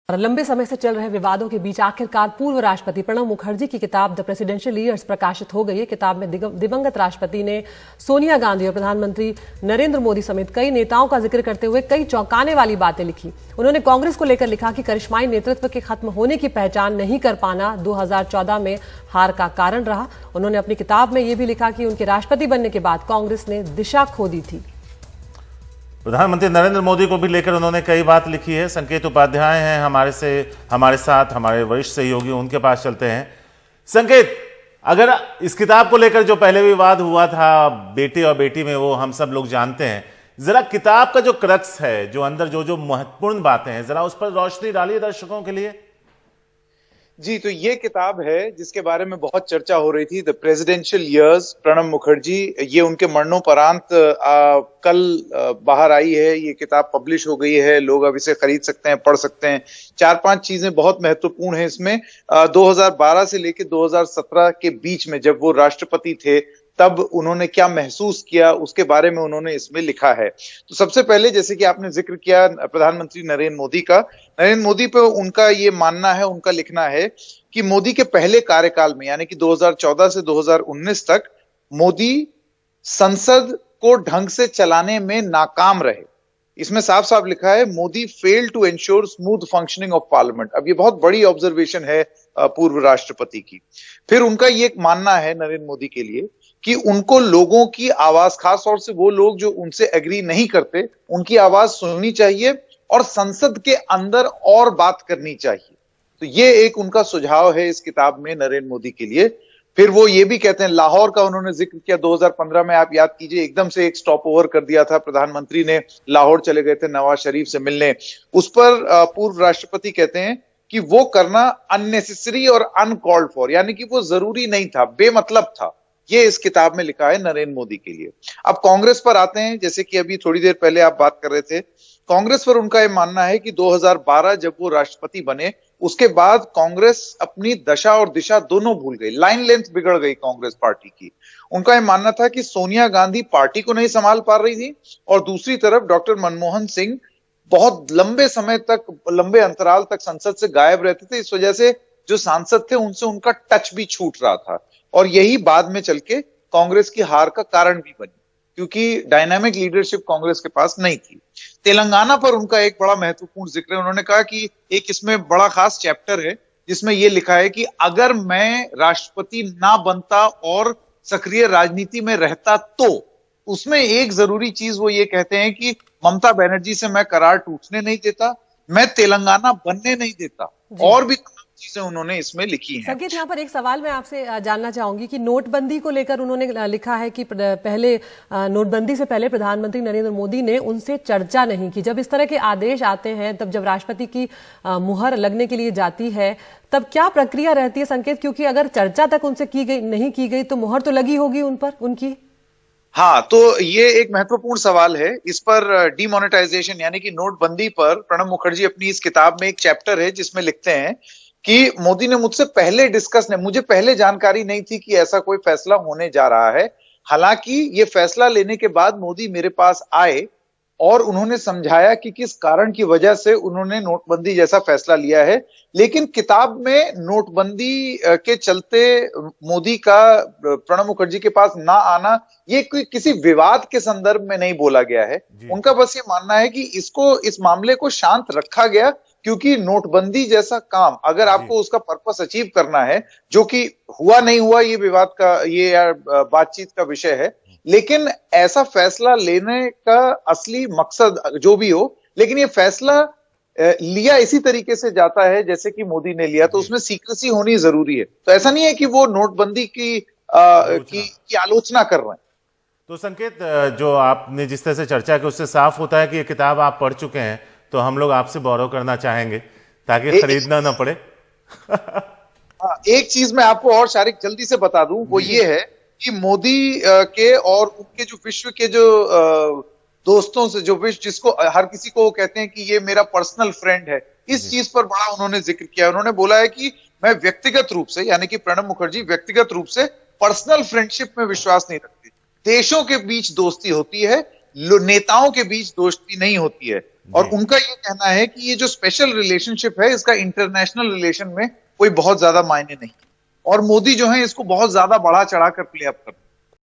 और लंबे समय से चल रहे विवादों के बीच आखिरकार पूर्व राष्ट्रपति प्रणब मुखर्जी की किताब द प्रेसिडेंशियल ईयर्स प्रकाशित हो गई है। किताब में दिवंगत राष्ट्रपति ने सोनिया गांधी और प्रधानमंत्री नरेंद्र मोदी समेत कई नेताओं का जिक्र करते हुए कई चौंकाने वाली बातें लिखी। उन्होंने कांग्रेस को लेकर लिखा कि करिश्माई नेतृत्व के खत्म होने की पहचान नहीं कर पाना 2014 में हार का कारण रहा। उन्होंने अपनी किताब में यह भी लिखा कि उनके राष्ट्रपति बनने के बाद कांग्रेस ने दिशा खो दी थी। प्रधानमंत्री नरेंद्र मोदी को भी लेकर उन्होंने कई बात लिखी है। संकेत उपाध्याय हैं हमारे साथ हमारे वरिष्ठ सहयोगी, उनके पास चलते हैं। संकेत, अगर इस किताब को लेकर जो पहले विवाद हुआ था बेटे और बेटी में, वो हम सब लोग जानते हैं। जरा किताब का जो क्रक्स है, जो अंदर जो महत्वपूर्ण बातें हैं, जरा उस पर रोशनी डालिए दर्शकों के लिए। जी, तो ये किताब है जिसके बारे में बहुत चर्चा हो रही थी, the presidential years, Pranab Mukherjee. ये उनके मरणोपरांत कल बाहर आई है। ये किताब पब्लिश हो गई है, लोग अब इसे खरीद सकते हैं, पढ़ सकते हैं। 4-5 चीजें बहुत महत्वपूर्ण हैं इसमें। 2012 से लेकर 2017 के बीच में जब वो राष्ट्रपति थे, तब उन्होंने क्या महसूस किया, उसके बारे में उन्होंने इसमें लिखा है। तो सबसे पहले, जैसे कि आपने जिक्र किया प्रधानमंत्री नरेंद्र मोदी का, नरेंद्र मोदी पे उनका ये मानना है, उनका लिखना है कि मोदी के पहले कार्यकाल में, यानी कि 2014 से 2019 तक, मोदी संसद को ढंग से चलाने में नाकाम रहे। इसमें साफ साफ लिखा है, Modi fail to ensure smooth functioning of parliament. अब ये बहुत बड़ी ऑब्जर्वेशन है पूर्व राष्ट्रपति की। फिर उनका ये मानना है नरेंद्र मोदी के लिए कि उनको लोगों की आवाज, खास तौर से वो लोग जो उनसे एग्री नहीं करते, उनकी आवाज सुननी चाहिए और संसद के अंदर और बात करनी चाहिए। तो ये एक उनका सुझाव है इस किताब में नरेंद्र मोदी के लिए। फिर वो ये भी कहते हैं, लाहौर का उन्होंने जिक्र किया 2015 में, आप याद कीजिए, एकदम से एक स्टॉप ओवर कर दिया था, प्रधानमंत्री ने लाहौर चले गए थे नवाज शरीफ से मिलने। उस पर पूर्व राष्ट्रपति कहते हैं कि वो करना अननेसेसरी और अनकॉल्ड फॉर, यानी कि वो जरूरी नहीं था, बेमतलब था। ये इस किताब में लिखा है नरेंद्र मोदी के लिए। अब कांग्रेस पर आते हैं, जैसे कि अभी थोड़ी देर पहले आप बात कर रहे थे। कांग्रेस पर उनका यह मानना है कि 2012 जब वो राष्ट्रपति बने, उसके बाद कांग्रेस अपनी दशा और दिशा दोनों भूल गई, लाइन लेंथ बिगड़ गई कांग्रेस पार्टी की। उनका यह मानना था कि सोनिया गांधी पार्टी को नहीं संभाल पा रही थी, और दूसरी तरफ डॉक्टर मनमोहन सिंह बहुत लंबे समय तक, लंबे अंतराल तक संसद से गायब रहते थे। इस वजह से जो सांसद थे उनसे उनका टच भी छूट रहा था, और यही बाद में चल के कांग्रेस की हार का कारण भी बनी, क्योंकि डायनामिक लीडरशिप कांग्रेस के पास नहीं थी। तेलंगाना पर उनका एक बड़ा महत्वपूर्ण जिक्र है। उन्होंने कहा कि एक इसमें बड़ा खास चैप्टर है जिसमें यह लिखा है कि अगर मैं राष्ट्रपति ना बनता और सक्रिय राजनीति में रहता, तो उसमें एक जरूरी चीज वो ये कहते हैं कि ममता बनर्जी से मैं करार टूटने नहीं देता, मैं तेलंगाना बनने नहीं देता, और भी चीजें उन्होंने इसमें लिखी हैं। संकेत, यहाँ पर एक सवाल मैं आपसे जानना चाहूंगी कि नोटबंदी को लेकर उन्होंने लिखा है कि पहले नोटबंदी से पहले प्रधानमंत्री नरेंद्र मोदी ने उनसे चर्चा नहीं की। जब इस तरह के आदेश आते हैं, तब जब राष्ट्रपति की मुहर लगने के लिए जाती है, तब क्या प्रक्रिया रहती है संकेत? क्योंकि अगर चर्चा तक उनसे नहीं की गई तो मुहर तो लगी होगी उन पर, उनकी। हाँ, तो ये एक महत्वपूर्ण सवाल है। इस पर डिमोनेटाइजेशन यानी कि नोटबंदी पर प्रणब मुखर्जी अपनी इस किताब में एक चैप्टर है जिसमें लिखते हैं कि मोदी ने मुझसे पहले मुझे पहले जानकारी नहीं थी कि ऐसा कोई फैसला होने जा रहा है। हालांकि ये फैसला लेने के बाद मोदी मेरे पास आए और उन्होंने समझाया कि किस कारण की वजह से उन्होंने नोटबंदी जैसा फैसला लिया है। लेकिन किताब में नोटबंदी के चलते मोदी का प्रणब मुखर्जी के पास ना आना, ये कोई किसी विवाद के संदर्भ में नहीं बोला गया है। उनका बस ये मानना है कि इस मामले को शांत रखा गया, क्योंकि नोटबंदी जैसा काम, अगर आपको उसका पर्पस अचीव करना है, जो कि हुआ नहीं हुआ, ये विवाद का, ये बातचीत का विषय है, लेकिन ऐसा फैसला लेने का असली मकसद जो भी हो, लेकिन ये फैसला लिया इसी तरीके से जाता है जैसे कि मोदी ने लिया, तो उसमें सीक्रेसी होनी जरूरी है। तो ऐसा नहीं है कि वो नोटबंदी की आलोचना कर रहे हैं। तो संकेत, जो आपने जिस तरह से चर्चा की उससे साफ होता है कि ये किताब आप पढ़ चुके हैं, तो हम लोग आपसे बोरो करना चाहेंगे ताकि खरीदना ना पड़े। एक चीज मैं आपको और शारिक जल्दी से बता दूं, वो ये है कि मोदी के और उनके जो विश्व के जो दोस्तों से, जो जिसको हर किसी को वो कहते हैं कि ये मेरा पर्सनल फ्रेंड है, इस चीज पर बड़ा उन्होंने जिक्र किया। उन्होंने बोला है कि मैं व्यक्तिगत रूप से, यानी कि प्रणब मुखर्जी व्यक्तिगत रूप से पर्सनल फ्रेंडशिप में विश्वास नहीं रखते। देशों के बीच दोस्ती होती है, नेताओं के बीच दोस्ती नहीं होती है। और उनका ये कहना है कि ये जो स्पेशल रिलेशनशिप है इसका इंटरनेशनल रिलेशन में कोई बहुत ज्यादा मायने नहीं, और मोदी जो है इसको बहुत ज्यादा बढ़ा चढ़ा कर प्ले अप करते हैं।